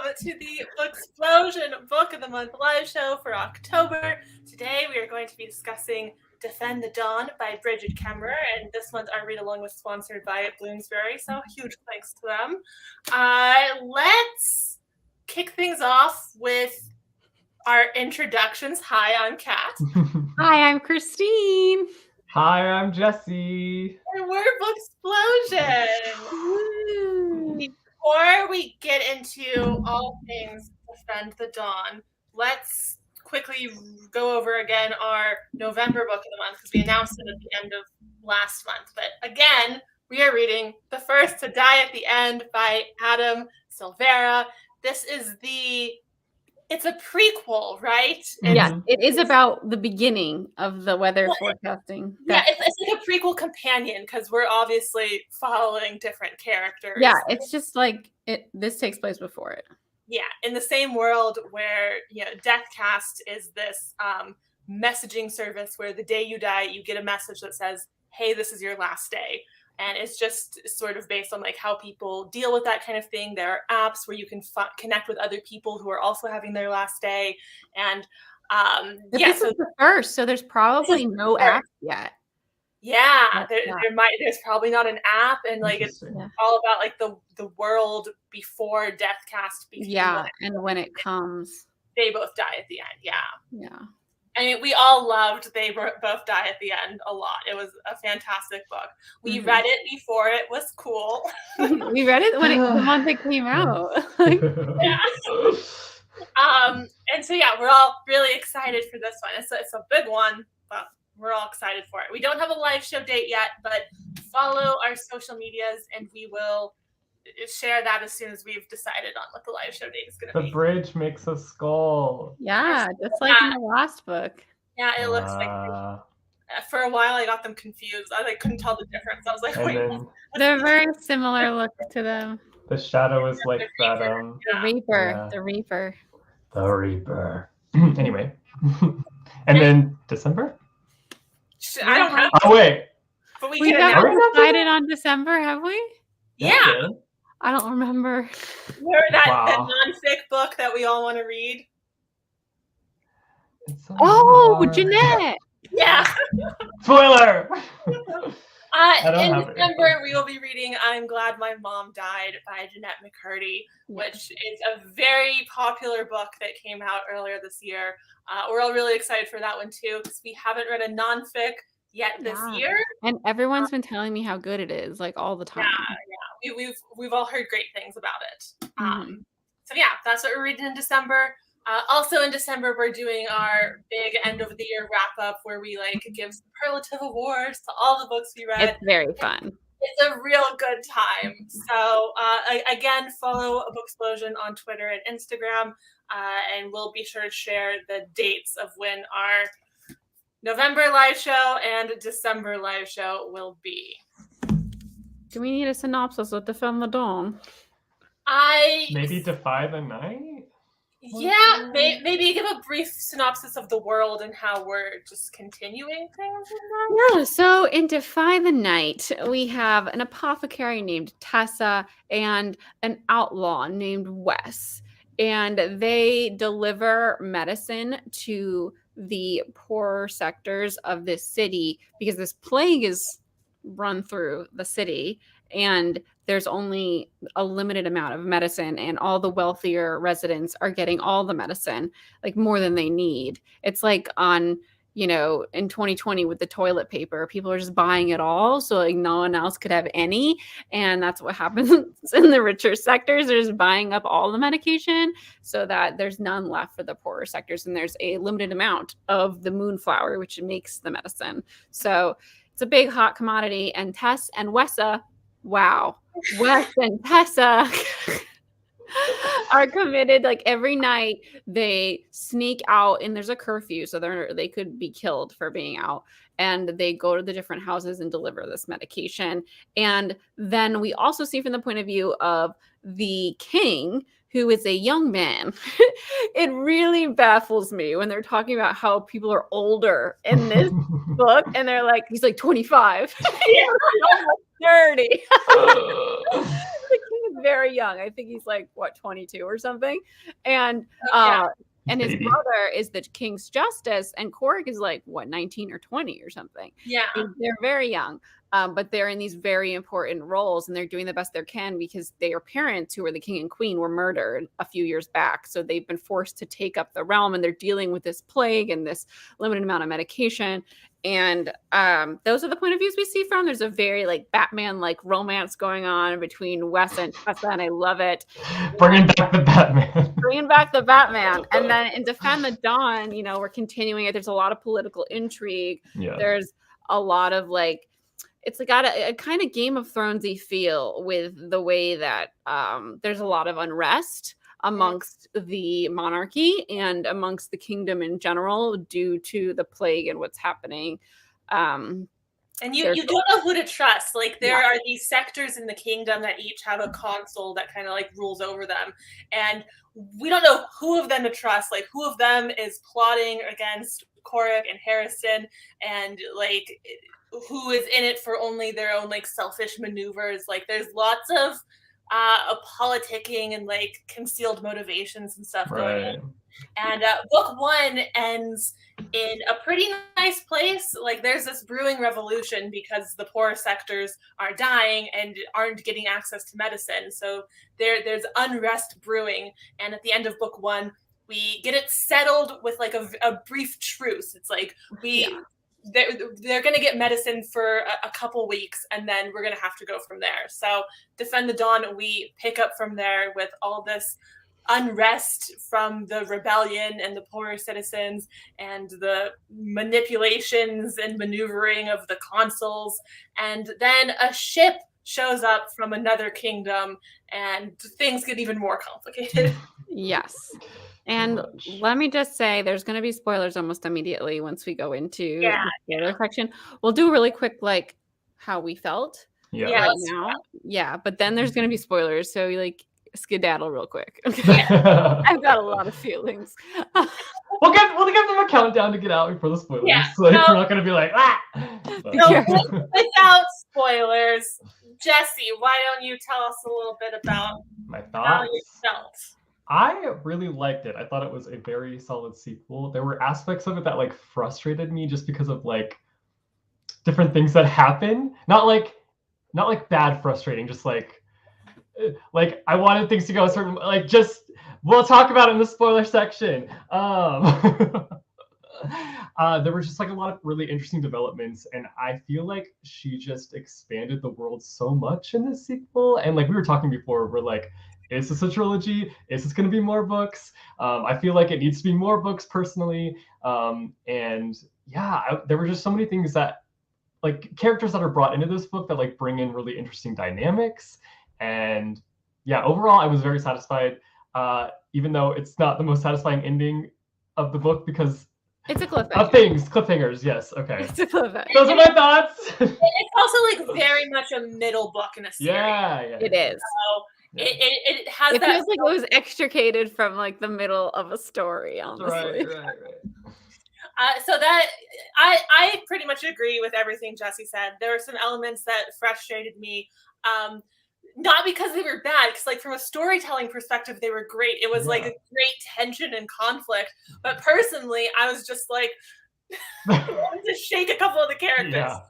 to the Booksplosion Book of the Month live show for October. Today we are going to be discussing Defend the Dawn by BRIGID KEMMERER, and this month our read-along was sponsored by Bloomsbury, so huge thanks to them. Let's kick things off with our introductions. Hi, I'm Kat. Hi, I'm Christine. Hi, I'm Jesse. And we're Booksplosion. Before we get into all things Defend the Dawn, let's quickly go over again our November book of the month because we announced it at the end of last month. But again, we are reading The First to Die at the End by ADAM SILVERA. This is it's a prequel, right? Yeah, it is about the beginning of the weather forecasting. Yeah, it's like a prequel companion because we're obviously following different characters. Yeah, it's just like this takes place before it. Yeah, in the same world where Deathcast is this messaging service where the day you die, you get a message that says, "Hey, this is your last day." And it's just sort of based on like how people deal with that kind of thing. There are apps where you can connect with other people who are also having their last day. And this is the first, so there's probably no app yet. Yeah, there's probably not an app, and like it's all about like the world before Deathcast. And when it comes, they both die at the end. Yeah. I mean, we all loved They Both Die at the End a lot. It was a fantastic book. We read it before it was cool. We read it when the month it came out. Yeah. And so we're all really excited for this one. It's a big one, but we're all excited for it. We don't have a live show date yet, but follow our social medias and we will share that as soon as we've decided on what the live show date is going to be. The bridge makes a skull. Yeah, just like in the last book. Yeah, it looks like. For a while, I got them confused. I couldn't tell the difference. I was like, wait. They're very similar look to them. The shadow is like that. The Reaper. Yeah. The Reaper. The Reaper. Anyway. And then December? I don't know. Oh, wait. But we never decided on December, have we? Yeah. I don't remember. Remember that non-fic book that we all want to read? Jeanette! Yeah. Spoiler! In December, we will be reading I'm Glad My Mom Died by Jeanette McCurdy, which is a very popular book that came out earlier this year. We're all really excited for that one, too, because we haven't read a non-fic yet this year. And everyone's been telling me how good it is, like all the time. Yeah. We've all heard great things about it. So that's what we're reading in December. Also in December, we're doing our big end of the year wrap up where we give superlative awards to all the books we read. It's very fun. It's a real good time. So again, follow Booksplosion on Twitter and Instagram, and we'll be sure to share the dates of when our November live show and December live show will be. Do we need a synopsis of Defend the Dawn? Maybe Defy the Night? Yeah, maybe give a brief synopsis of the world and how we're just continuing things. Yeah, so in Defy the Night, we have an apothecary named Tessa and an outlaw named Wes. And they deliver medicine to the poorer sectors of this city because this plague is run through the city and there's only a limited amount of medicine and all the wealthier residents are getting all the medicine, like more than they need. It's like in 2020 with the toilet paper, people are just buying it all. So like no one else could have any. And that's what happens in the richer sectors. They're just buying up all the medication so that there's none left for the poorer sectors. And there's a limited amount of the moonflower, which makes the medicine. So it's a big hot commodity. And Tess and Wessa, Wes and Tessa are committed. Like every night they sneak out and there's a curfew. So they could be killed for being out. And they go to the different houses and deliver this medication. And then we also see from the point of view of the king, who is a young man. It really baffles me when they're talking about how people are older in this book. And they're like, he's like 25. 30. The king is very very young. I think he's like, what, 22 or something. And Yeah. and his Baby. brother is the king's justice, and Corrick is like, what, 19 or 20 or something. Yeah. And they're very young, but they're in these very important roles, and they're doing the best they can because their parents, who were the king and queen, were murdered a few years back. So they've been forced to take up the realm, and they're dealing with this plague and this limited amount of medication. And those are the point of views we see from. There's a very like Batman like romance going on between Wes and Tessa, and I love it. Bringing back the Batman. Bringing back the Batman. And then in Defend the Dawn, you know, we're continuing it. There's a lot of political intrigue. Yeah. There's a lot of like, it's got a kind of Game of Thronesy feel with the way that there's a lot of unrest amongst the monarchy and amongst the kingdom in general due to the plague and what's happening. And you don't know who to trust. Like there are these sectors in the kingdom that each have a consul that kind of like rules over them. And we don't know who of them to trust. Like who of them is plotting against Corrick and Harrison, and like who is in it for only their own like selfish maneuvers. Like there's lots of politicking and like concealed motivations and stuff going on. And book one ends in a pretty nice place. Like there's this brewing revolution because the poor sectors are dying and aren't getting access to medicine. So there's unrest brewing. And at the end of book one, we get it settled with like a brief truce. It's like they're going to get medicine for a couple weeks, and then we're going to have to go from there. So Defend the Dawn, we pick up from there with all this unrest from the rebellion and the poorer citizens and the manipulations and maneuvering of the consuls. And then a ship shows up from another kingdom and things get even more complicated. Yes. And let me just say, there's going to be spoilers almost immediately once we go into the spoiler section. We'll do really quick, like how we felt right now. Yeah, but then there's going to be spoilers, so like skedaddle real quick. Okay. I've got a lot of feelings. We'll give them a countdown to get out before the spoilers. Yeah. Like we're not going to be like Without spoilers, Jesse, why don't you tell us a little bit about my how thoughts? you felt? I really liked it. I thought it was a very solid sequel. There were aspects of it that like frustrated me just because of like different things that happen. Not like bad frustrating, just like I wanted things to go a certain like just we'll talk about it in the spoiler section. There was just like a lot of really interesting developments, and I feel like she just expanded the world so much in this sequel. And like we were talking before, we're like, is this a trilogy? Is this going to be more books? I feel like it needs to be more books personally. And yeah, there were just so many things that like characters that are brought into this book that like bring in really interesting dynamics. And yeah, overall, I was very satisfied, even though it's not the most satisfying ending of the book because it's a cliffhanger. Of things, cliffhangers, yes, okay. It's a cliffhanger. Those are my thoughts. It's also like very much a middle book in a series. Yeah. It is. So it has it that. Feels like it was extricated from like the middle of a story, honestly. Right. So that I pretty much agree with everything Jesse said. There were some elements that frustrated me, not because they were bad, because like from a storytelling perspective, they were great. It was like a great tension and conflict. But personally, I was just like, I wanted to shake a couple of the characters. Yeah.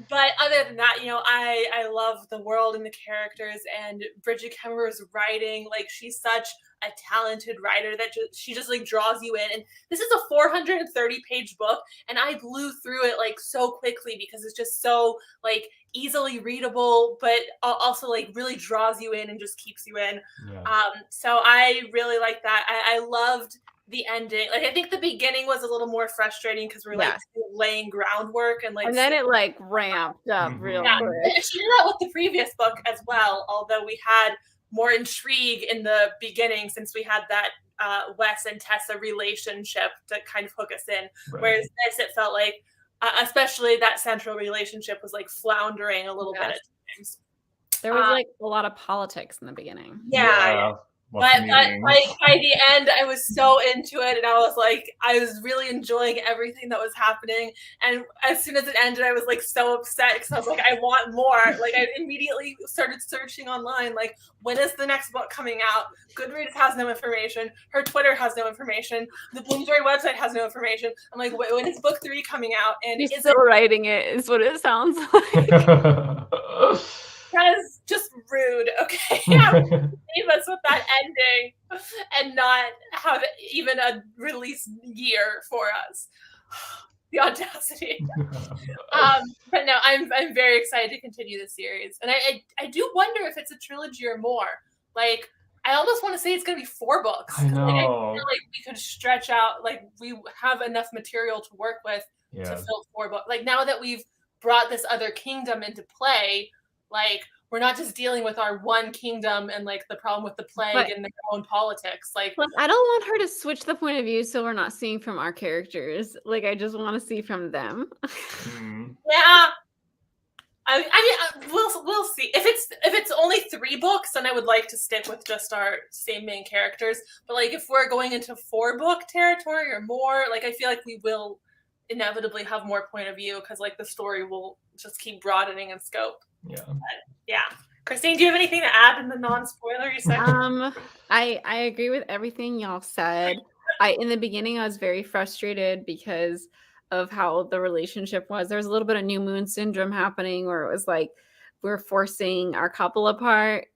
But other than that, you know, I love the world and the characters, and BRIGID KEMMERER's writing. Like, she's such a talented writer that she just like draws you in. And this is a 430-page book, and I blew through it like so quickly because it's just so like easily readable, but also like really draws you in and just keeps you in. Yeah. So I really like that. I loved the ending. Like, I think the beginning was a little more frustrating because we're like laying groundwork and then it like ramped up real quick. She did that with the previous book as well, although we had more intrigue in the beginning since we had that Wes and Tessa relationship to kind of hook us in. Right. Whereas this, it felt like, especially that central relationship was like floundering a little bit at times. There was like a lot of politics in the beginning. Yeah. Lots But of meetings. by the end, I was so into it, and I was like, I was really enjoying everything that was happening. And as soon as it ended, I was like so upset because I was like, I want more. Like I immediately started searching online, like when is the next book coming out? Goodreads has no information. Her Twitter has no information. The Bloomsbury website has no information. I'm like, when is book 3 coming out? And He's is still it writing it, is what it sounds like. that is just rude? Okay, yeah, leave us with that ending and not have even a release year for us. The audacity. But no, I'm very excited to continue the series, and I do wonder if it's a trilogy or more. Like I almost want to say it's going to be 4 books. I know. Like, I feel like we could stretch out. Like we have enough material to work with to fill 4 books. Like now that we've brought this other kingdom into play, like we're not just dealing with our one kingdom and like the problem with the plague and their own politics. Like I don't want her to switch the point of view so we're not seeing from our characters. Like I just want to see from them. Yeah. I mean, we'll see. If it's only 3 books, then I would like to stick with just our same main characters. But like, if we're going into 4 book territory or more, like I feel like we will inevitably have more point of view because like the story will just keep broadening in scope. Yeah. But, yeah. Christine, do you have anything to add in the non-spoilery section? I agree with everything y'all said. In the beginning I was very frustrated because of how the relationship was. There was a little bit of new moon syndrome happening where it was like we're forcing our couple apart.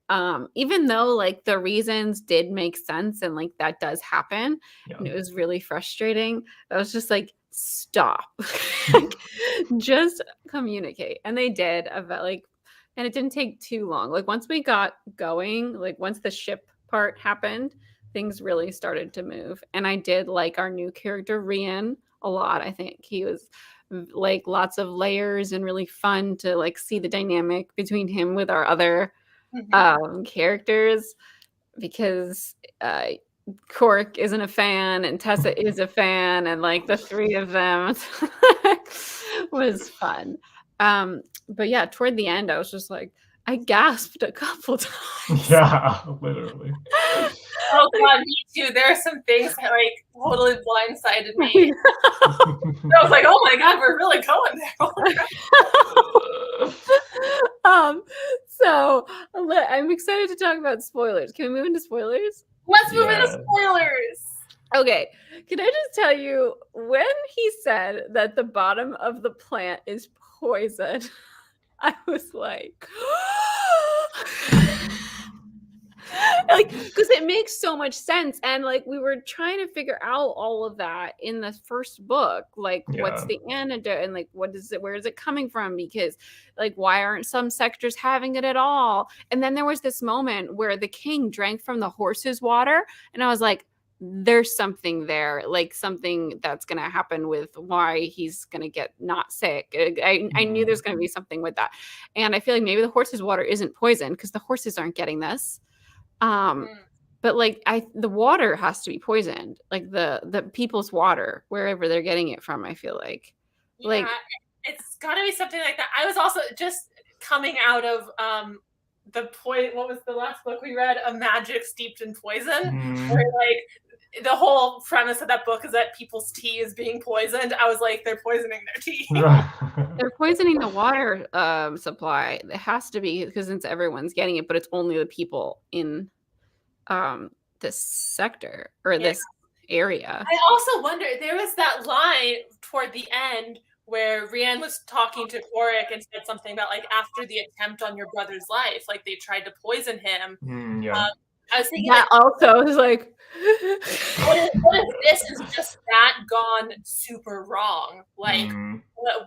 Even though like the reasons did make sense and like that does happen. Yeah. And it was really frustrating. I was just like, stop. Just communicate. And they did about like, and it didn't take too long. Like once we got going, like once the ship part happened, things really started to move. And I did like our new character, Rian, a lot. I think he was like lots of layers and really fun to like see the dynamic between him with our other characters because Cork isn't a fan and Tessa is a fan and like the 3 of them was fun. But yeah, toward the end I was just like I gasped a couple times. Yeah, literally. Oh god, me too. There are some things that like totally blindsided me. I was like, oh my god, we're really going there. So I'm excited to talk about spoilers. Can we move into spoilers? Let's move into spoilers. Okay. Can I just tell you when he said that the bottom of the plant is poison, I was like like because it makes so much sense and like we were trying to figure out all of that in the first book like what's the antidote and like what is it, where is it coming from, because like why aren't some sectors having it at all. And then there was this moment where the king drank from the horse's water and I was like there's something there, like something that's going to happen with why he's going to get not sick. I knew there's going to be something with that. And I feel like maybe the horse's water isn't poison because the horses aren't getting this. But like the water has to be poisoned, like the people's water, wherever they're getting it from. I feel like, like it's got to be something like that. I was also just coming out of what was the last book we read? A Magic Steeped in Poison, where like the whole premise of that book is that people's tea is being poisoned. I was like, they're poisoning their tea. They're poisoning the water supply. It has to be because since everyone's getting it, but it's only the people in this sector or this area. I also wonder, there was that line toward the end where Rian was talking to Korik and said something about like after the attempt on your brother's life, like they tried to poison him. I was thinking that like, also is like what if this is just that gone super wrong? Like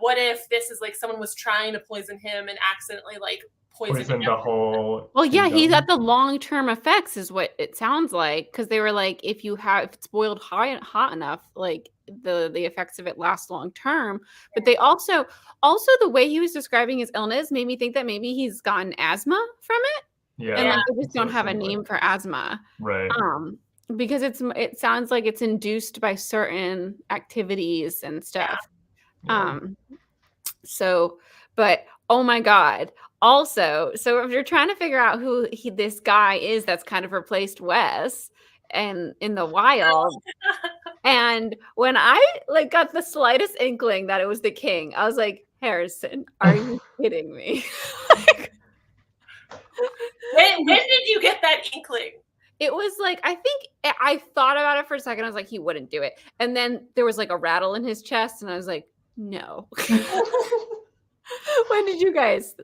what if this is like someone was trying to poison him and accidentally like poisoned the whole he's at the long-term effects is what it sounds like, because they were like if it's boiled hot enough, like the effects of it last long term. But they also the way he was describing his illness made me think that maybe he's gotten asthma from it. And like they just don't have a name for asthma, right? Because it sounds like it's induced by certain activities and stuff. So but oh my god, Also, so if you're trying to figure out who this guy is that's kind of replaced Wes and in the wild, and when I like got the slightest inkling that it was the king, I was like, Harrison, are you kidding me? Like, When did you get that inkling? it was like, I think I thought about it for a second. I was like, he wouldn't do it. And then there was like a rattle in his chest, and I was like, no. What were you guys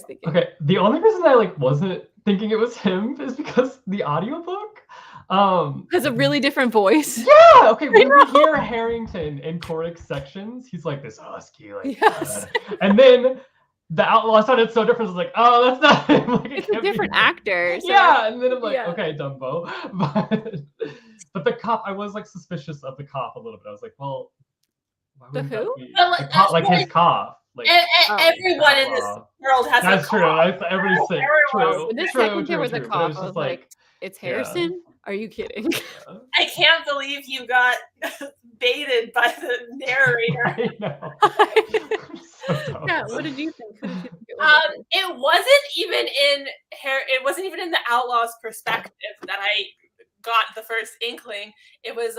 thinking? Okay, the only reason I like wasn't thinking it was him is because the audiobook. Has a really different voice. Yeah. Okay. When we hear Harrington in Coric's sections, he's like this husky, like. Yes. And then the outlaw sounded so different. I was like, oh, that's not him. Like, It's a different actor. So yeah, and then I'm like, yeah. okay, Dumbo. But the cop, I was like suspicious of the cop a little bit. I was like, well, why The would that who? be? Well, The cop, like his cough. Like, Everyone in this world has that's a true. cough. Every sick. Everyone. True. When the True. second there was a But cough, it's I just was like, it's Harrison? Are you kidding? I can't believe you got baited by the narrator. I know. So Yeah, what did you think? Who did you think it was? It wasn't even in the outlaw's perspective that I got the first inkling. It was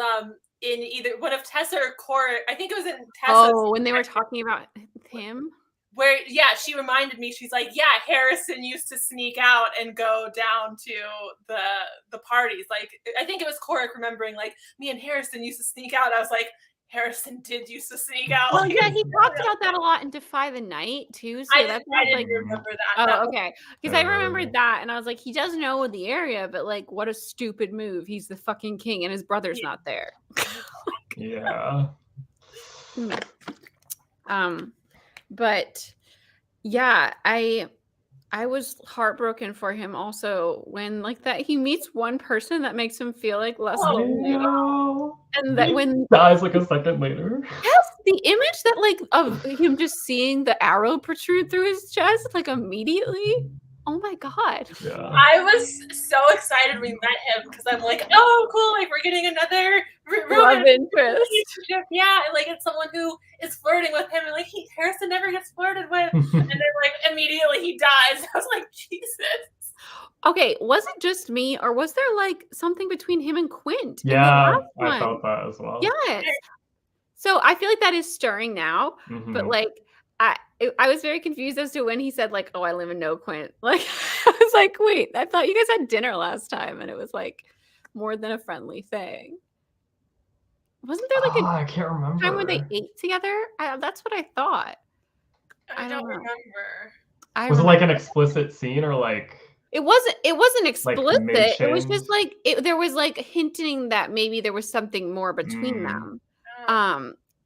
in either one of Tessa or Coric. I think it was in Tessa's. Oh, when they were talking about him? Where, yeah, she reminded me, she's like, yeah, Harrison used to sneak out and go down to the parties. Like, I think it was Coric remembering, like, me and Harrison used to sneak out. I was like, Harrison did used to sneak out. Well, yeah, he talked about that a lot in Defy the Night, too. So I that's didn't like, remember that. oh, okay. Because I remembered that, and I was like, he does know the area, but like, what a stupid move. He's the fucking king, and his brother's not there. Yeah. But yeah, I was heartbroken for him also when like that he meets one person that makes him feel like less lonely. No. And that when dies like a second later. yes, the image that like of him just seeing the arrow protrude through his chest like immediately. Oh my god. Yeah. I was so excited we met him because I'm like, oh, cool! Like we're getting another Love interest. relationship. Yeah, and like it's someone who is flirting with him, and like Harrison never gets flirted with, and then like immediately he dies. I was like, Jesus. Okay, was it just me, or was there like something between him and Quint? Yeah, I felt that as well. Yes. So I feel like that is stirring now, but like I was very confused as to when he said like, "Oh, I live in No Quint." Like I was like, "Wait, I thought you guys had dinner last time, and it was like more than a friendly thing." Wasn't there like I can't remember. time where they ate together? That's what I thought. I don't remember. Was it like an explicit scene or like? It wasn't explicit. Like it was just like there was like hinting that maybe there was something more between them.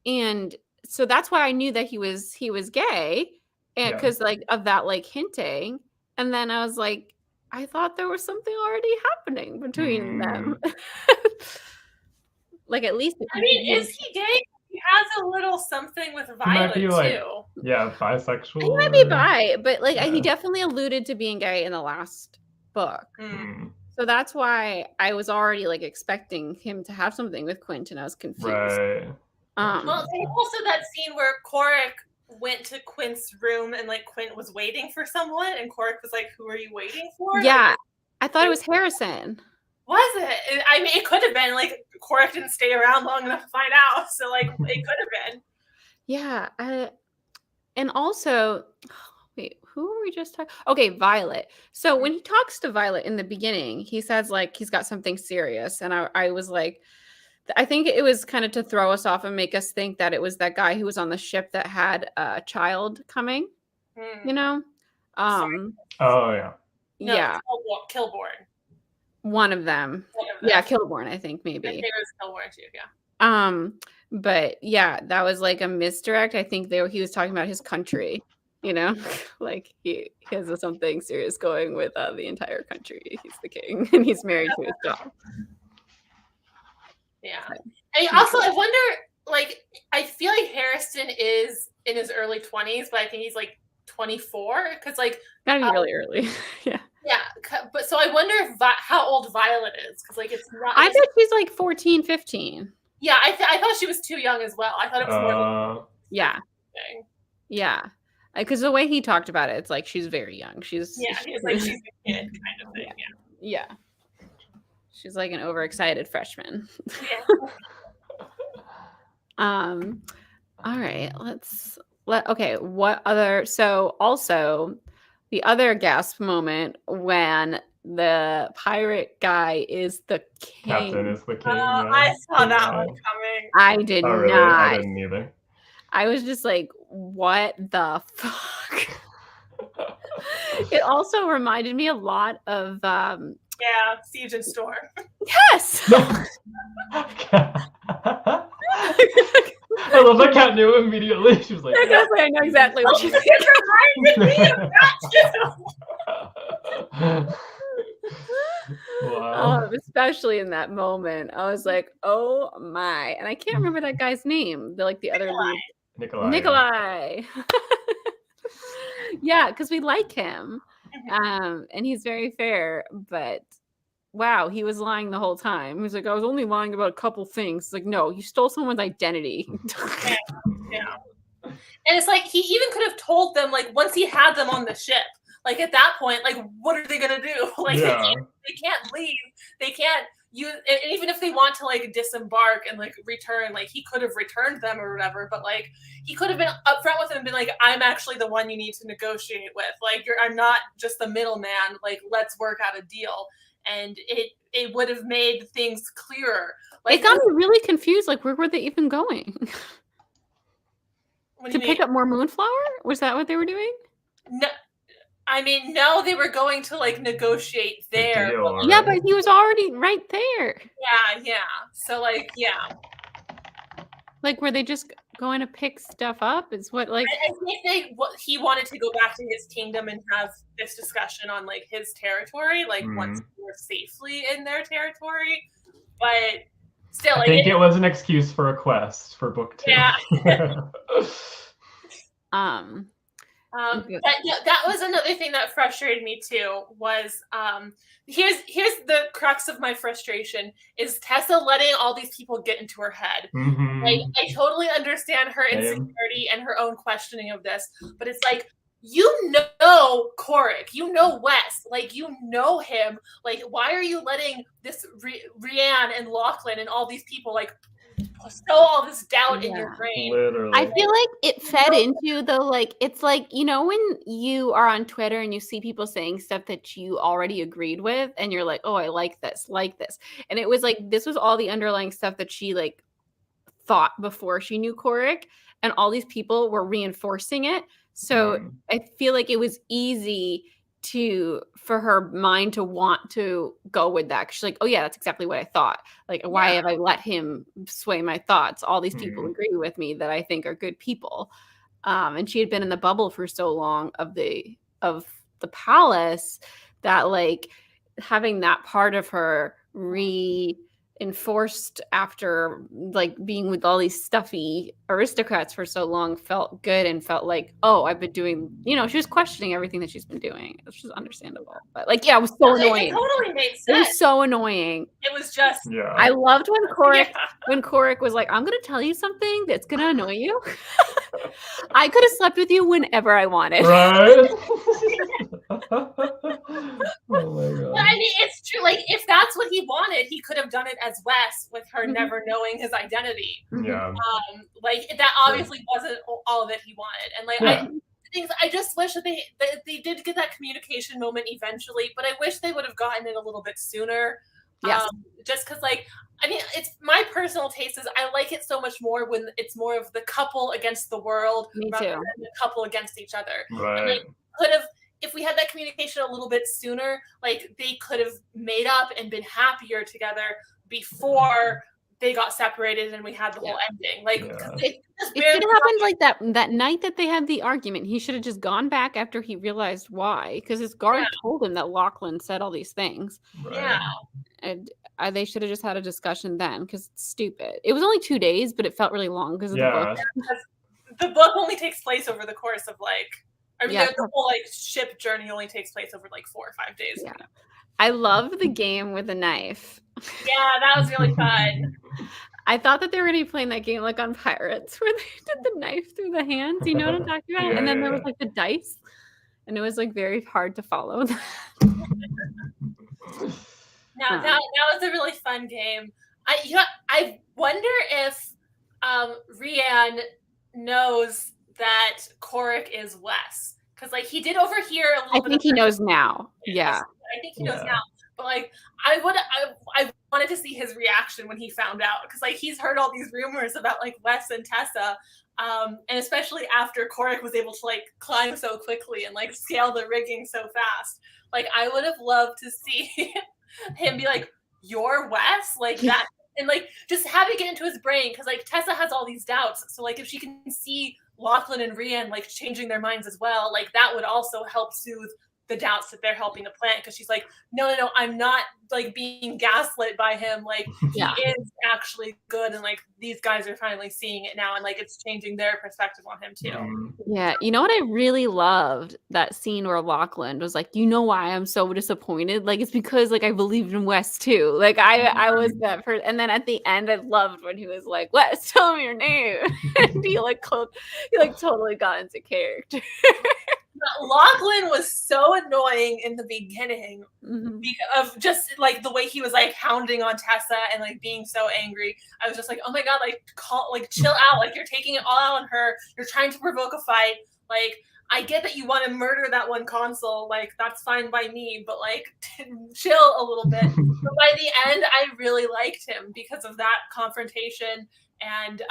And so that's why I knew that he was gay, and because like of that like hinting. And then I was like, I thought there was something already happening between them. Like at least I mean, is he gay? He has a little something with Violet too. Like, yeah, bisexual. He might be bi, but like he definitely alluded to being gay in the last book. So that's why I was already like expecting him to have something with Quint, and I was confused. Right. Well, there's also that scene where Coric went to Quint's room and like Quint was waiting for someone, and Coric was like, "Who are you waiting for?" Yeah, like, I thought it was Harrison. Was it? I mean, it could have been like Coric didn't stay around long enough to find out, so like it could have been. Yeah, and also, wait, who were we just talking? Okay, Violet. So when he talks to Violet in the beginning, he says like he's got something serious, and I was like, I think it was kind of to throw us off and make us think that it was that guy who was on the ship that had a child coming. You know? Oh yeah. No, yeah. Kilborn. One of them. Yeah, Kilborn, I think maybe. I think it was Kilborn too, yeah. But yeah, that was like a misdirect. I think he was talking about his country, you know, like he has something serious going with the entire country. He's the king and he's married to his dog. Yeah. And also, I wonder, like, I feel like Harrison is in his early 20s, but I think he's like 24 because like gotta be really early. Yeah. But so I wonder if how old Violet is because like it's not. I bet she's like 14, 15. Yeah, I thought she was too young as well. I thought it was more. Yeah. Yeah. Because the way he talked about it, it's like she's very young. She's he's like she's a kid kind of thing. yeah. She's like an overexcited freshman. Yeah. All right, okay, what other, so also the other gasp moment when the pirate guy is the king. Captain is the king. I saw that one coming. I did Oh, really? not. I didn't either. I was just like, what the fuck? It also reminded me a lot of Siege and Storm. yes. I love that Kat knew immediately. She was like, exactly, I know exactly what she's wow. Especially in that moment, I was like, "Oh my!" And I can't remember that guy's name. The other lead, Nikolai. Yeah, because we like him, and he's very fair. But wow, he was lying the whole time. He was like, "I was only lying about a couple things." It's like, no, you stole someone's identity. Yeah. And it's like he even could have told them, like, once he had them on the ship. Like at that point, like, what are they gonna do? Like they can't leave. They can't use. And even if they want to like disembark and like return, like he could have returned them or whatever. But like he could have been upfront with them and been like, "I'm actually the one you need to negotiate with. Like I'm not just the middleman. Like let's work out a deal." And it would have made things clearer. Like it got me really confused. Like where were they even going? To pick up more moonflower? Was that what they were doing? No. I mean, no, they were going to like negotiate there. Yeah, but he was already right there. Yeah. So like, yeah. Like, were they just going to pick stuff up? Is what like I think he wanted to go back to his kingdom and have this discussion on like his territory, like once we were safely in their territory. But still, I think it was an excuse for a quest for book 2. Yeah. That was another thing that frustrated me too. Was here's the crux of my frustration is Tessa letting all these people get into her head. I totally understand her insecurity and her own questioning of this, but it's like, you know Korik, you know Wes, like you know him. Like why are you letting this Rianne and Lachlan and all these people like sow all this doubt in your brain? Literally. I feel like it fed into the like, it's like, you know, when you are on Twitter and you see people saying stuff that you already agreed with and you're like, oh, I like this. And it was like, this was all the underlying stuff that she like thought before she knew Korik, and all these people were reinforcing it. So I feel like it was easy for her mind to want to go with that. 'Cause she's like, oh yeah, that's exactly what I thought. Like, why have I let him sway my thoughts? All these people agree with me that I think are good people. And she had been in the bubble for so long of the palace that like having that part of her reinforced after like being with all these stuffy aristocrats for so long felt good and felt like, oh, I've been doing, you know, she was questioning everything that she's been doing, which is understandable. But like, yeah, it was so annoying. It totally made sense. It was so annoying. It was just I loved when Korik was like, I'm gonna tell you something that's gonna annoy you. I could have slept with you whenever I wanted. Right? Oh my god. But I mean, it's true. Like, if that's what he wanted, he could have done it as Wes with her never knowing his identity. Yeah. Like that obviously wasn't all that he wanted. And like, I just wish that they did get that communication moment eventually, but I wish they would have gotten it a little bit sooner. Yes. Just because, like, I mean, it's my personal taste is I like it so much more when it's more of the couple against the world rather than the couple against each other. Right. And, like, could have, if we had that communication a little bit sooner, like they could have made up and been happier together before they got separated and we had the whole ending. Like it should have happened like that night that they had the argument. He should have just gone back after he realized why, because his guard told him that Lachlan said all these things. Right. Yeah. And they should have just had a discussion then, because it's stupid. It was only 2 days, but it felt really long because of the book. Because the book only takes place over the course of like, I mean, the whole like ship journey only takes place over like 4 or 5 days. Yeah. I love the game with the knife. Yeah, that was really fun. I thought that they were going to be playing that game like on Pirates where they did the knife through the hands. You know what I'm talking about? Yeah, And then yeah, there was yeah. like the dice, and it was like very hard to follow. Now that was a really fun game. I wonder if Rian knows that Korik is Wes, because like he did overhear a little I bit. think he knows now. Yeah. I think he knows now. But like I wanted to see his reaction when he found out, because like he's heard all these rumors about like Wes and Tessa. And especially after Korik was able to like climb so quickly and like scale the rigging so fast. Like I would have loved to see him be like, "You're Wes?" Like that, and like just have it get into his brain, because like Tessa has all these doubts. So like if she can see Lachlan and Rian like changing their minds as well, like that would also help soothe the doubts that they're helping to plant, because she's like, no, I'm not like being gaslit by him. Like Yeah. he is actually good, and like these guys are finally seeing it now, and like it's changing their perspective on him too. Yeah. You know what I really loved? That scene where Lachlan was like, you know why I'm so disappointed? Like it's because like I believed in Wes too. Like I was that person. And then at the end I loved when he was like, Wes, tell me your name. And he like totally got into character. Lachlan was so annoying in the beginning of just like the way he was like hounding on Tessa and like being so angry. I was just like, oh my god, like chill out, like you're taking it all out on her. You're trying to provoke a fight. Like I get that you want to murder that one consul, like that's fine by me, but like chill a little bit. But by the end, I really liked him because of that confrontation. And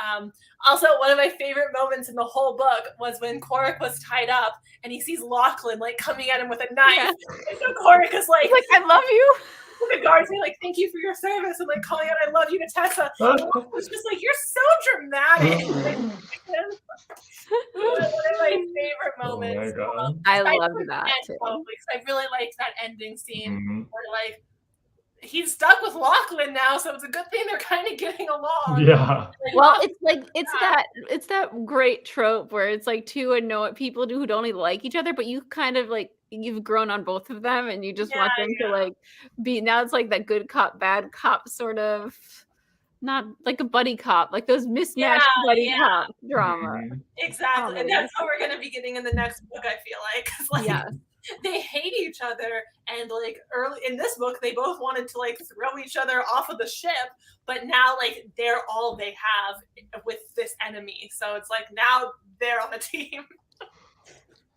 also, one of my favorite moments in the whole book was when Korik was tied up and he sees Lachlan like coming at him with a knife. Yeah. And so Korik is like, I love you. The guards say like, thank you for your service, and like calling out I love you to Tessa. It's just like, you're so dramatic. One of my favorite moments. Oh my god. I love that too. I really liked that ending scene where like he's stuck with Lachlan now, so it's a good thing they're kind of getting along. Yeah. Well, it's like it's that great trope where it's like two people who don't even like each other, but you kind of like you've grown on both of them, and you just want them to like be. Now it's like that good cop, bad cop sort of, not like a buddy cop, like those mismatched buddy cop drama. Exactly, and that's what we're gonna be getting in the next book. I feel like, 'cause, like they hate each other, and like early in this book they both wanted to like throw each other off of the ship, but now like they're all they have with this enemy, so it's like now they're on the team.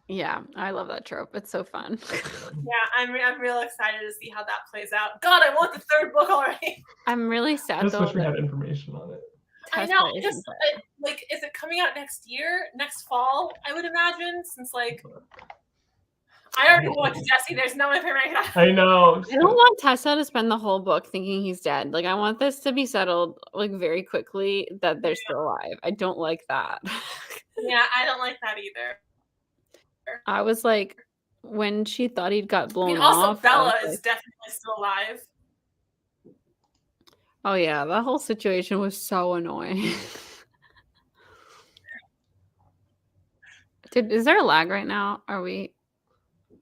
Yeah, I love that trope. It's so fun. Yeah, I'm real excited to see how that plays out. God, I want the third book already. I'm really sad. I just wish we had information on it. I know. Just like, is it coming out next year, next fall? I would imagine, since like I already watched Jesse. There's no information. I know. I don't want Tessa to spend the whole book thinking he's dead. Like I want this to be settled like very quickly that they're still alive. I don't like that. Yeah, I don't like that either. I was like, when she thought he'd got blown also, off. Bella is definitely still alive. Oh yeah, that whole situation was so annoying. Is there a lag right now? Are we?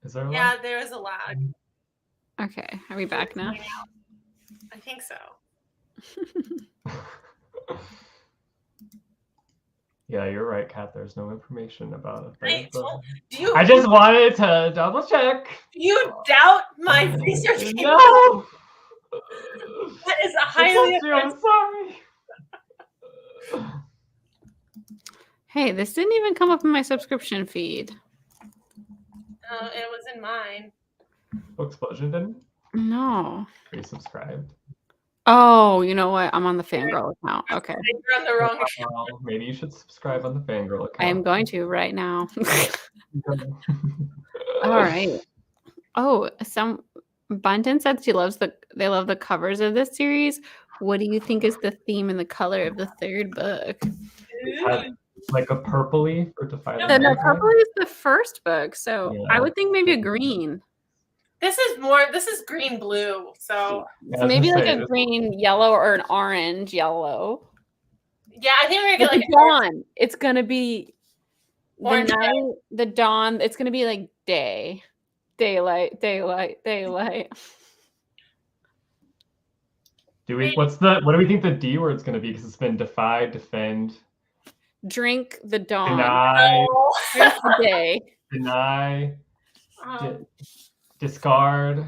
Is there a lag? Yeah, there is a lag. Okay, are we back now? I think so. Yeah, you're right, Kat. There's no information about it. I just wanted to double check. Do you doubt my research? No. That is a highly. I'm sorry. Hey, this didn't even come up in my subscription feed. It was in mine. Explosion didn't? No. Are you subscribed? Oh, you know what? I'm on the Fangirl account. Okay. You're on the wrong account. Well, maybe you should subscribe on the Fangirl account. I am going to right now. All right. Oh, Bunton said they love the covers of this series. What do you think is the theme and the color of the third book? Like a purpley for Defy the No, Night? purple is the first book, so yeah. I would think maybe a green. This is green blue, so maybe like a green yellow or an orange yellow. Yeah, I think we're gonna get like dawn. It's gonna be the night, the dawn. It's gonna be like daylight. What do we think the D word's gonna be? Because it's been defy, defend, Drink the dawn. deny, Oh. Drink the day. deny, Um, discard,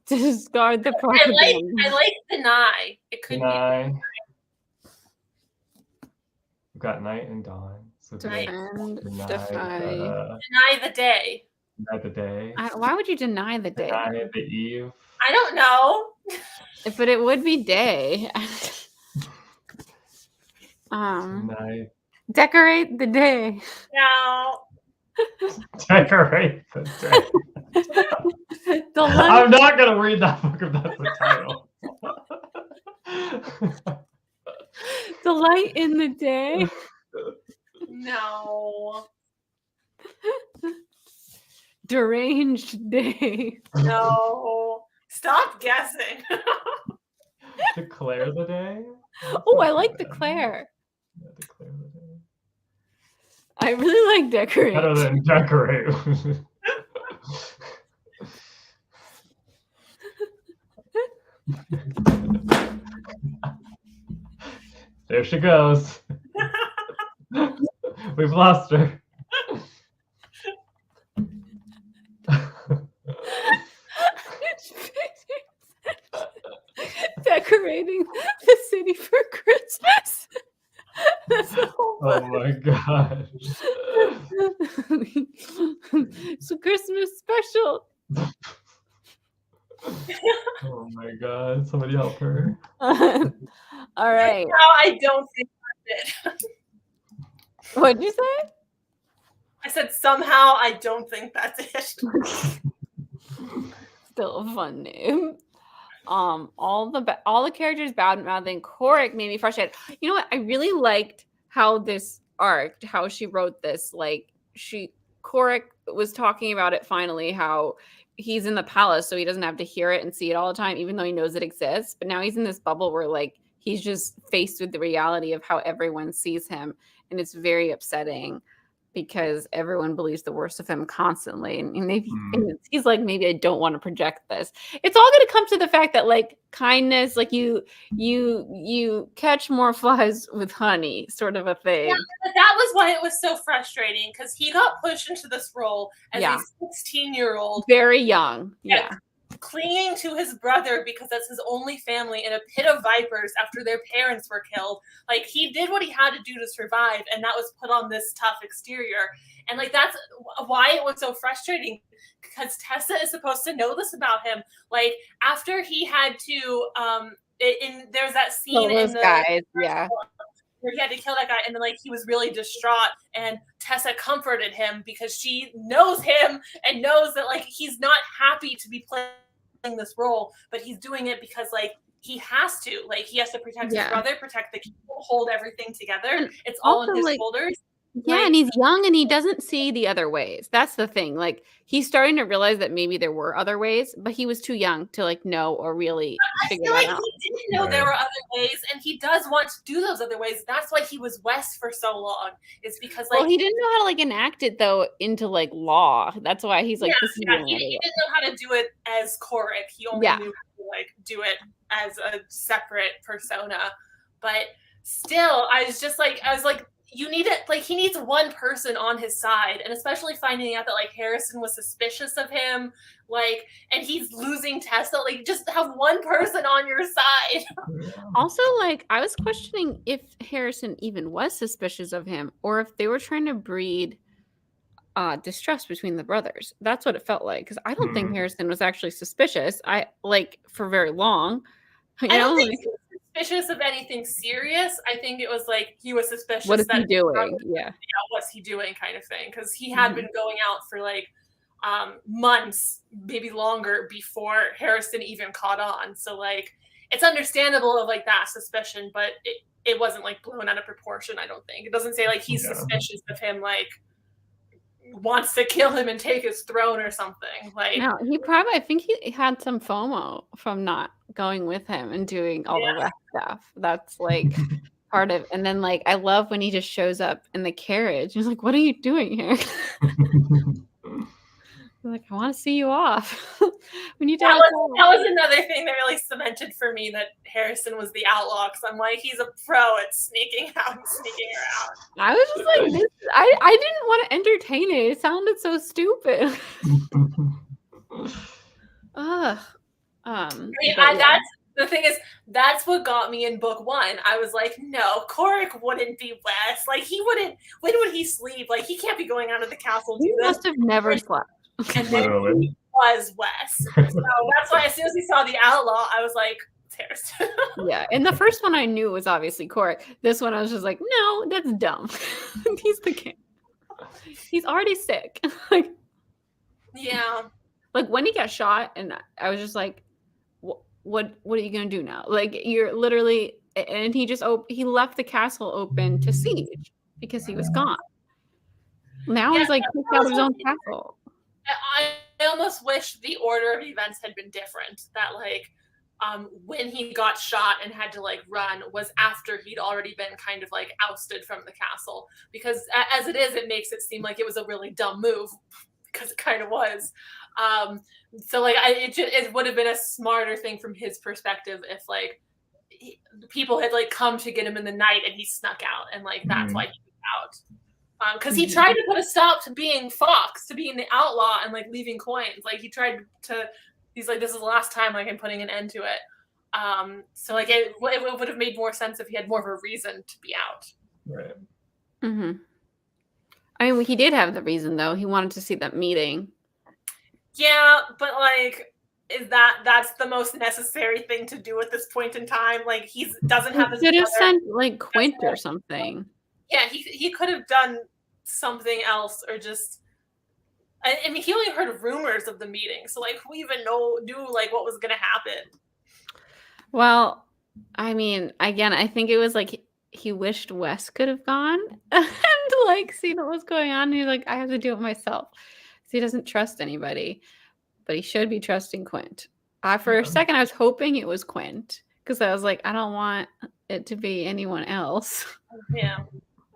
Discard the I propaganda. like deny. It could deny. We've got night and dawn. So Night. And deny, defy. be deny the day. deny the day. Why would you deny the day? Deny the eve. I don't know. But it would be day. Deny. Decorate the day. No. Decorate the day. The light, I'm not gonna read that book if that's the title. the light in the day. No. Deranged day. No. Stop guessing. Declare the day. Oh, I like declare. Yeah, declare the day. I really like decorate. Better than decorate. There she goes. We've lost her. Decorating the city for Christmas. That's the whole Oh my gosh. It's a Christmas special. Oh my god. Somebody help her. All right. No, I don't think that's it. What'd you say? I said somehow I don't think that's it. Still a fun name. All the characters bad mouthing. Korik made me frustrated. You know what? I really liked how this arced, how she wrote this. Like Korik was talking about it finally, how he's in the palace, so he doesn't have to hear it and see it all the time, even though he knows it exists. But now he's in this bubble where like he's just faced with the reality of how everyone sees him, and it's very upsetting because everyone believes the worst of him constantly. And maybe and he's like, maybe I don't want to project this. It's all going to come to the fact that like kindness, like you catch more flies with honey, sort of a thing. Yeah, but that was why it was so frustrating, because he got pushed into this role as Yeah. a 16-year-old, Very young. Yeah. Yeah. clinging to his brother because that's his only family in a pit of vipers after their parents were killed. Like, he did what he had to do to survive, and that was put on this tough exterior. And like, that's why it was so frustrating, because Tessa is supposed to know this about him. Like, after he had to there's that scene Those in the guys, yeah. where he had to kill that guy, and then like he was really distraught, and Tessa comforted him because she knows him and knows that like he's not happy to be playing this role, but he's doing it because like he has to protect his brother, protect the people, hold everything together. And it's all in also, his like, shoulders. Yeah, Like, and he's young and he doesn't see the other ways. That's the thing. Like, he's starting to realize that maybe there were other ways, but he was too young to like know or really I figure feel that like out. he didn't know there were other ways, and he does want to do those other ways. That's why he was Wes for so long. It's because like Well, he didn't know how to like enact it though into like law. That's why he's like, this is the he only other way. didn't know how to do it as Korik. He only knew how to like do it as a separate persona. But still, I was like, you need it. Like, he needs one person on his side, and especially finding out that like Harrison was suspicious of him, like, and he's losing Tessa. Like, just have one person on your side. Also, like, I was questioning if Harrison even was suspicious of him or if they were trying to breed distrust between the brothers. That's what it felt like, because I don't think Harrison was actually suspicious. For very long. I don't think he was suspicious of anything serious. I think it was like he was suspicious. What is that he doing? What's he doing, kind of thing, because he had been going out for like months, maybe longer, before Harrison even caught on. So like, it's understandable of like that suspicion, but it wasn't like blown out of proportion. I don't think it doesn't say like he's suspicious of him, like wants to kill him and take his throne or something. Like, no, I think he had some FOMO from not going with him and doing all the rest stuff. That's like part of. And then like, I love when he just shows up in the carriage. He's like, "What are you doing here?" Like, I want to see you off. We need to That have a was, talk. that was another thing that really cemented for me that Harrison was the outlaw, because I'm like, he's a pro at sneaking out and sneaking around. I was just like, this. I didn't want to entertain it. It sounded so stupid. Ugh. I mean, but yeah. that's the thing is, that's what got me in book one. I was like, no, Korik wouldn't be Wes. Like, he wouldn't. When would he sleep? Like, he can't be going out of the castle. He Do this. must have never slept. And then he was Wes. So that's why as soon as he saw the outlaw, I was like, it's Harrison. Yeah, and the first one I knew was obviously Korik. This one I was just like, no, that's dumb. He's the king. He's already sick. Like, Yeah. like when he got shot, and I was just like, what are you gonna do now? Like, you're literally, and he just he left the castle open to siege because he was gone. Now he's like kicked out of his own castle. I almost wish the order of events had been different. That like when he got shot and had to like run was after he'd already been kind of like ousted from the castle. Because as it is, it makes it seem like it was a really dumb move, because it kind of was. So like it would have been a smarter thing from his perspective if like people had like come to get him in the night and he snuck out, and like that's why he was out. Because he tried to put a stop to being Fox, to being the outlaw and like leaving coins. Like he's like, this is the last time like I'm putting an end to it. So like it would have made more sense if he had more of a reason to be out. Right. Mm-hmm. I mean, he did have the reason though. He wanted to see that meeting. Yeah, but like, that's the most necessary thing to do at this point in time? Like he doesn't have his. He could have sent like Quint or something. Yeah, he could have done something else, or just. I mean, he only heard rumors of the meeting, so like, who even knew like what was gonna happen? Well, I mean, again, I think it was like he wished Wes could have gone and like seen what was going on. And he's like, I have to do it myself. So he doesn't trust anybody, but he should be trusting Quint. For a second, I was hoping it was Quint, because I was like, I don't want it to be anyone else. Yeah.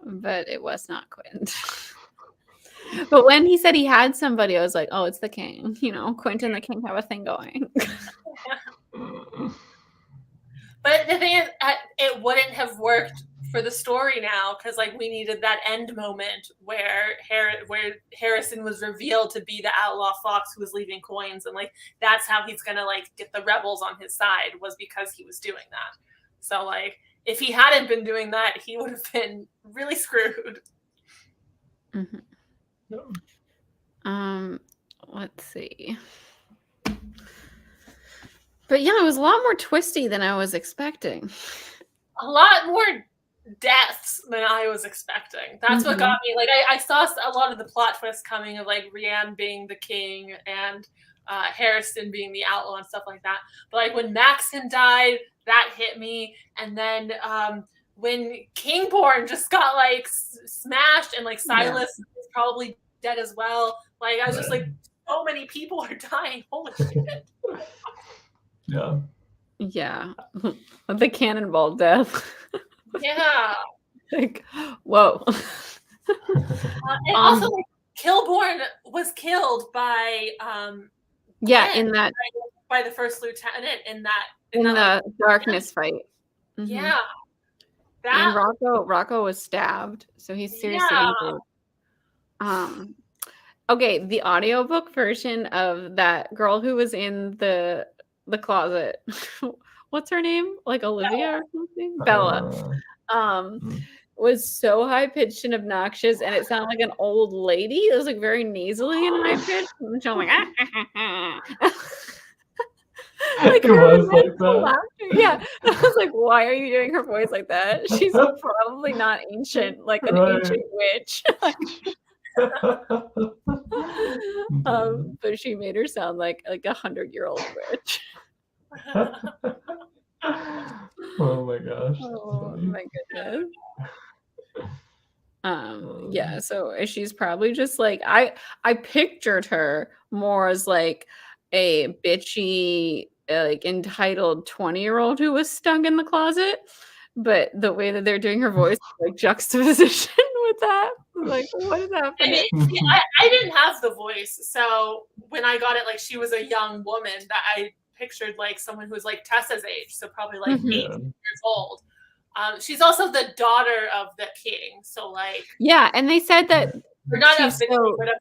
But it was not Quint. But when he said he had somebody, I was like, oh, it's the king. You know, Quint and the king have a thing going. But the thing is, it wouldn't have worked for the story now, because like we needed that end moment where Harrison was revealed to be the outlaw Fox who was leaving coins, and like that's how he's gonna like get the rebels on his side, was because he was doing that. So like if he hadn't been doing that, he would have been really screwed. Mm-hmm. Let's see. But yeah, it was a lot more twisty than I was expecting. A lot more deaths than I was expecting. That's what got me. Like I saw a lot of the plot twists coming, of like Rianne being the king and Harrison being the outlaw and stuff like that. But like when Maxon died, that hit me. And then when Kingborn just got like smashed, and like Silas is probably dead as well. Like I was just like, so many people are dying. Holy shit. Yeah. Yeah. The cannonball death. Yeah. Like, whoa. And also like Kilborn was killed by in that by the first lieutenant in the like, darkness fight. Mm-hmm. Yeah. And Rocco was stabbed, so he's seriously injured. Okay, the audiobook version of that girl who was in the closet. What's her name? Like Olivia or something? Bella. Was so high pitched and obnoxious, and it sounded like an old lady. It was like very nasally and high pitched. And so I'm like, like, it was like that. Yeah, I was like, why are you doing her voice like that? She's probably not ancient, like an ancient witch. But she made her sound like a 100-year-old witch. Oh my gosh. Oh my goodness. Yeah, so she's probably just like, I pictured her more as like a bitchy, like entitled 20-year-old who was stuck in the closet, but the way that they're doing her voice, like juxtaposition with that. Like, what is happening? I didn't have the voice, so when I got it, like she was a young woman that I pictured like someone who's like Tessa's age, so probably like Mhm. 18 years old. She's also the daughter of the king, so like Yeah, and they said that or not she's of the so- king, but of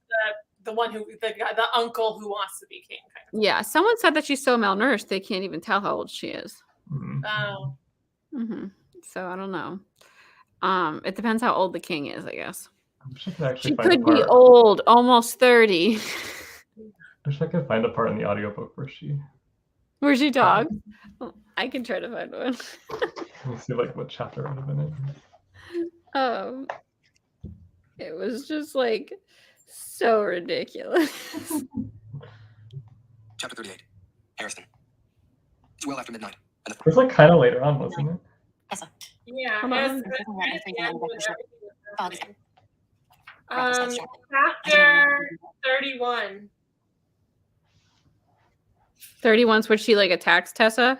the one who the uncle who wants to be king. Kind of. yeah, someone said that she's so malnourished they can't even tell how old she is. Oh. Hmm. So I don't know. It depends how old the king is, I guess. I wish I could actually She find a could be part. old, almost 30. I wish I could find a part in the audiobook where she. Where she talks. I can try to find one. Let me see like what chapter would have been in. It was just like so ridiculous. Chapter 38. Harrison. It's well after midnight. And It was like kind of later on, wasn't it? Yeah. Hold it on. was right at the end when everything was happening. Fog. Chapter 31. 31's where she like attacks Tessa.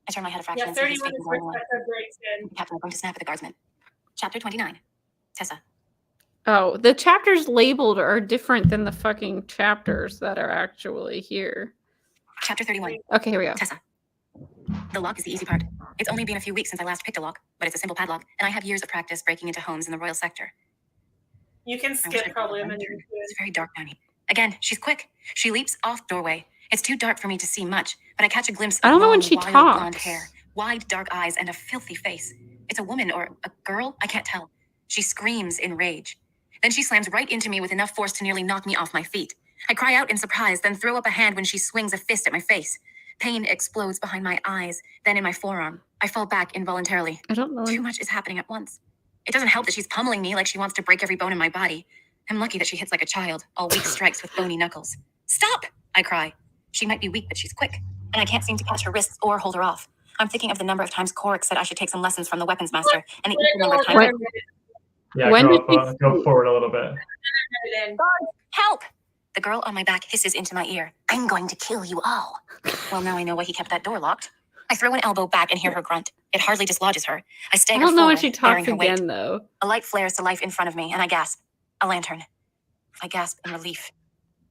I turn my head a fraction Yeah, and see his 31 face is where going away. Tessa breaks in. Captain, I'm going to snap at the guardsman. Chapter 29. Tessa. Oh, the chapters labeled are different than the fucking chapters that are actually here. Chapter 31. Okay, here we go. Tessa. The lock is the easy part. It's only been a few weeks since I last picked a lock, but it's a simple padlock, and I have years of practice breaking into homes in the royal sector. You can I wish skip I'd probably a remembered. minute. It's very dark down here. Again, she's quick. She leaps off doorway. It's too dark for me to see much, but I catch a glimpse of I don't know when long, she wild talks. blonde hair, wide dark eyes, and a filthy face. It's a woman or a girl? I can't tell. She screams in rage. Then she slams right into me with enough force to nearly knock me off my feet. I cry out in surprise, then throw up a hand when she swings a fist at my face. Pain explodes behind my eyes, then in my forearm. I fall back involuntarily. I don't know. Too much is happening at once. It doesn't help that she's pummeling me like she wants to break every bone in my body. I'm lucky that she hits like a child, all weak strikes with bony knuckles. Stop! I cry. She might be weak, but she's quick, and I can't seem to catch her wrists or hold her off. I'm thinking of the number of times Korik said I should take some lessons from the weapons master, and the equal number of times. Yeah, When go, did she up, go forward a little bit. Help! The girl on my back hisses into my ear. I'm going to kill you all. Well, now I know why he kept that door locked. I throw an elbow back and hear her grunt. It hardly dislodges her. I I stagger don't know when forward, she bearing talks her weight. again though. A light flares to life in front of me, and I gasp. A lantern. I gasp in relief,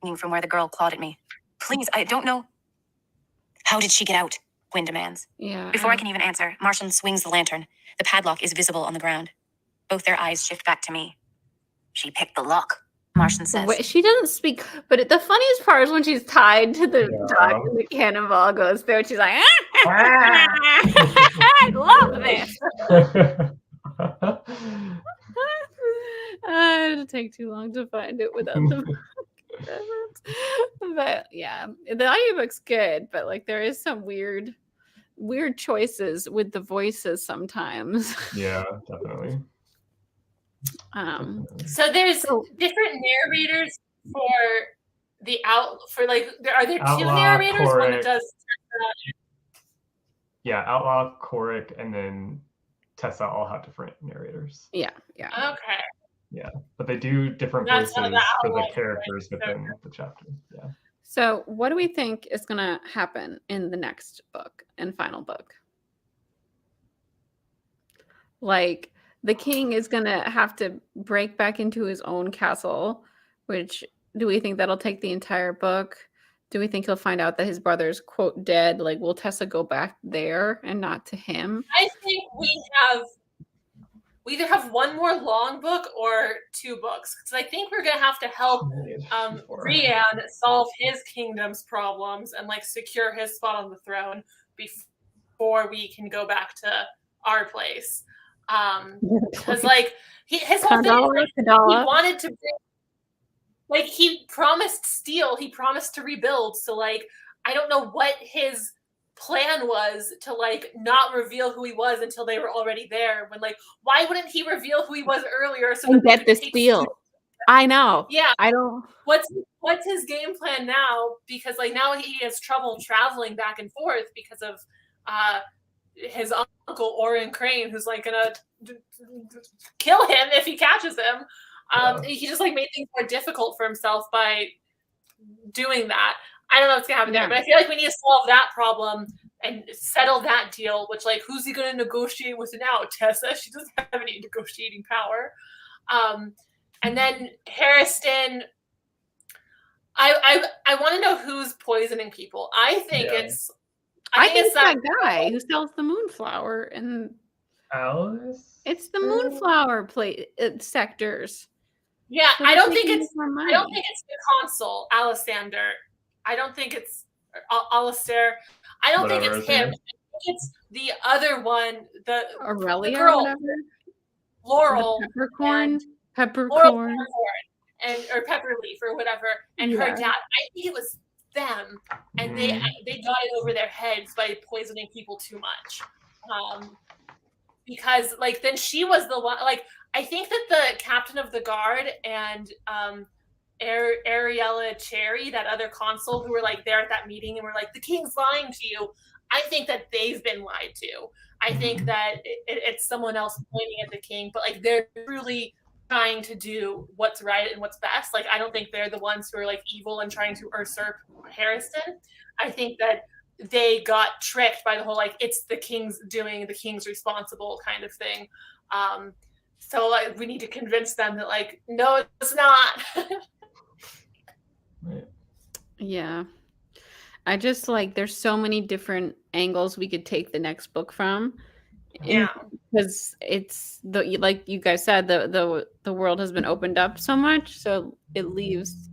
hanging from where the girl clawed at me. Please, I don't know. How did she get out? Gwyn demands. Yeah. Before I can even answer, Martian swings the lantern. The padlock is visible on the ground. Both their eyes shift back to me. She picked the lock, Martian says. Wait, she doesn't speak, but the funniest part is when she's tied to the Yeah. dock and the cannonball goes through. And she's like, I love this. It'll take too long to find it without the. But yeah, the audiobook's good, but like there is some weird choices with the voices sometimes. Yeah, definitely. So there's So- different narrators for the for like are there two Outlaw, narrators? One Korik. that does Yeah, Outlaw, Korik, and then Tessa all have different narrators. Yeah. okay. But they do different That's how voices the for the Outlaw characters Korik, within the chapter. Yeah. So what do we think is gonna happen in the next book and final book? Like the king is gonna have to break back into his own castle, which do we think that'll take the entire book? Do we think he'll find out that his brother's quote dead? Like, will Tessa go back there and not to him? I think we either have one more long book or two books because I think we're gonna have to help Rian solve his kingdom's problems and like secure his spot on the throne before we can go back to our place. Because like his whole thing is, like, he wanted to bring, like he promised steel, he promised to rebuild. So like I don't know what his plan was to like not reveal who he was until they were already there. When like why wouldn't he reveal who he was earlier so And that they get could this take deal. Steel? I know. Yeah. I don't. What's his game plan now? Because like now he has trouble traveling back and forth because of his uncle Orin Crane, who's like gonna kill him if he catches him. He just like made things more difficult for himself by doing that. I don't know what's gonna happen there, but I feel like we need to solve that problem and settle that deal. Which like who's he gonna negotiate with now? Tessa? She doesn't have any negotiating power. And then Harriston, I want to know who's poisoning people. I think Yeah. it's that guy who sells the moonflower, and Alice? it's the moonflower sectors. Yeah, So I they're don't think taking it's more money. I don't think it's the consul, Alistander. I don't think it's Alistair. I don't think Whatever it's his him. name I think it's the other one, the Aurelia girl, or whatever. Laurel, Peppercorn. Peppercorn, or Pepperleaf or whatever, and her Yeah. dad. I think it was them, and they got it over their heads by poisoning people too much. Because like then she was the one. Like I think that the captain of the guard and Ariella Cherry, that other consul who were like there at that meeting and were like, the king's lying to you. I think that they've been lied to. I think that it's someone else pointing at the king, but like they're really trying to do what's right and what's best. Like I don't think they're the ones who are like evil and trying to usurp Harriston. I think that they got tricked by the whole like it's the king's doing, the king's responsible kind of thing. So like we need to convince them that like no, it's not. Right. Yeah. I just like there's so many different angles we could take the next book from. Yeah. Because it's the like you guys said, the world has been opened up so much, so it leaves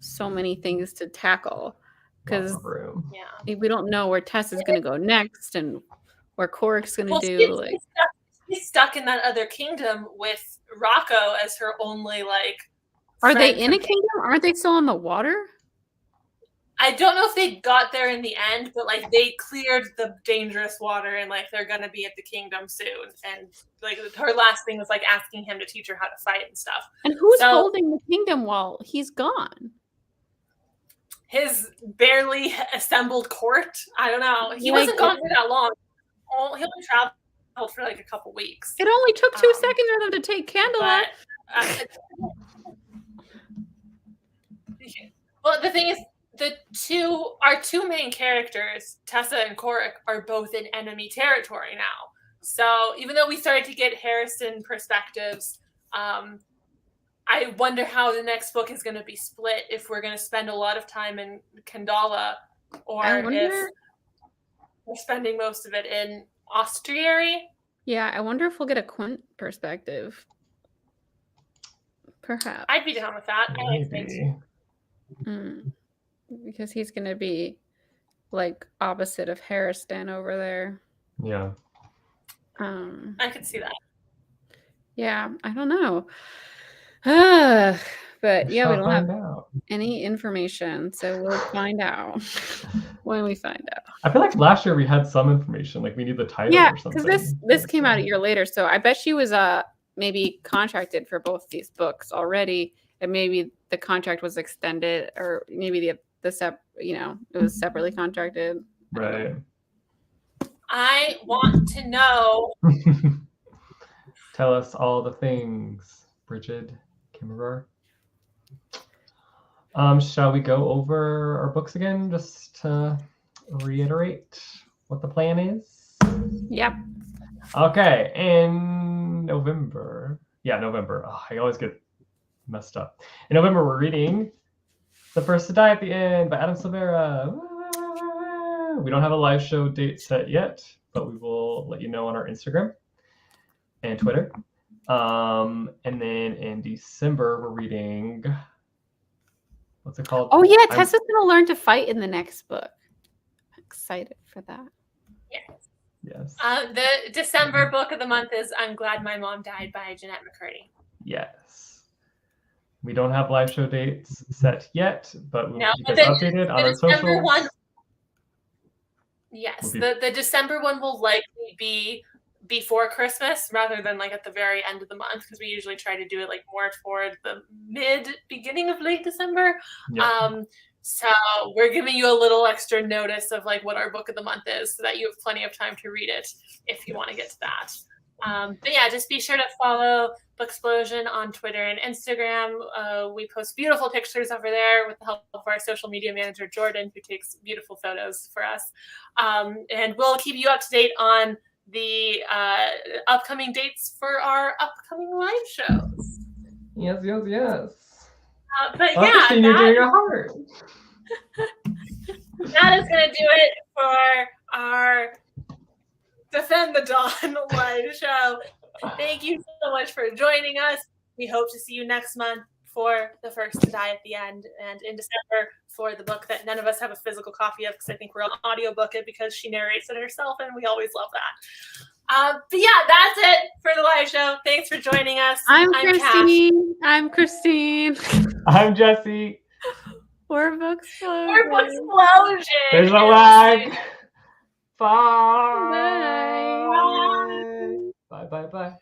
so many things to tackle. Because Lots of room. Yeah. we don't know where Tess is going to go next and where Coric's going to do. She's stuck in that other kingdom with Rocco as her only like. Are they friend in a from- kingdom? Aren't they still on the water? I don't know if they got there in the end, but like they cleared the dangerous water and like they're gonna be at the kingdom soon. And like her last thing was like asking him to teach her how to fight and stuff. And who's So- holding the kingdom while he's gone? His barely assembled court. I don't know. He Like- wasn't gone for that long. He only traveled for like a couple weeks. It only took 2 Um, seconds for them to take Candela. But, well, the thing is, our two main characters, Tessa and Coric, are both in enemy territory now. So even though we started to get Harrison perspectives, I wonder how the next book is going to be split. If we're going to spend a lot of time in Kandala, or I wonder- if we're spending most of it in Ostriary. Yeah, I wonder if we'll get a Quint perspective. Perhaps. I'd be down with that. I like things. Maybe. Because he's going to be like opposite of Harriston over there. Yeah. I could see that. Yeah, I don't know. But yeah, we Shall don't have find out. any information, so we'll find out when we find out. I feel like last year we had some information, like we need the title Yeah, or something. because this came out a year later, so I bet she was maybe contracted for both these books already, and maybe the contract was extended, or maybe it was separately contracted. Right. I want to know. Tell us all the things, Brigid Kemmerer. Shall we go over our books again, just to reiterate what the plan is? Yep. Okay, in November. Yeah, November. Oh, I always get messed up. In November, we're reading The First to Die at the End by Adam Silvera. We don't have a live show date set yet, but we will let you know on our Instagram and Twitter. And then in December, we're reading, what's it called? Oh yeah, Tessa's gonna learn to fight in the next book. I'm excited for that. Yes. The December book of the month is I'm Glad My Mom Died by Jeanette McCurdy. Yes. We don't have live show dates set yet, but we'll No, keep you the- guys updated on the our December socials. one- Yes, Will the December one will likely be before Christmas rather than like at the very end of the month, because we usually try to do it like more toward the beginning of late December. Yeah. So we're giving you a little extra notice of like what our book of the month is, so that you have plenty of time to read it if you want to get to that. But yeah, just be sure to follow Booksplosion on Twitter and Instagram. We post beautiful pictures over there with the help of our social media manager, Jordan, who takes beautiful photos for us. And we'll keep you up to date on the upcoming dates for our upcoming live shows. Yes. But Oh, yeah, Christine, you're doing a heart. that is going to do it for our Defend the Dawn live show. Thank you so much for joining us. We hope to see you next month for The First to Die at the End, and in December for the book that none of us have a physical copy of because I think we're on audiobook it because she narrates it herself, and we always love that. But yeah, that's it for the live show. Thanks for joining us. I'm Cash. Christine. I'm Christine. I'm Jesse. We're Booksplosion. We're Booksplosion. There's a And lag. we'll see- Bye. Bye. Bye.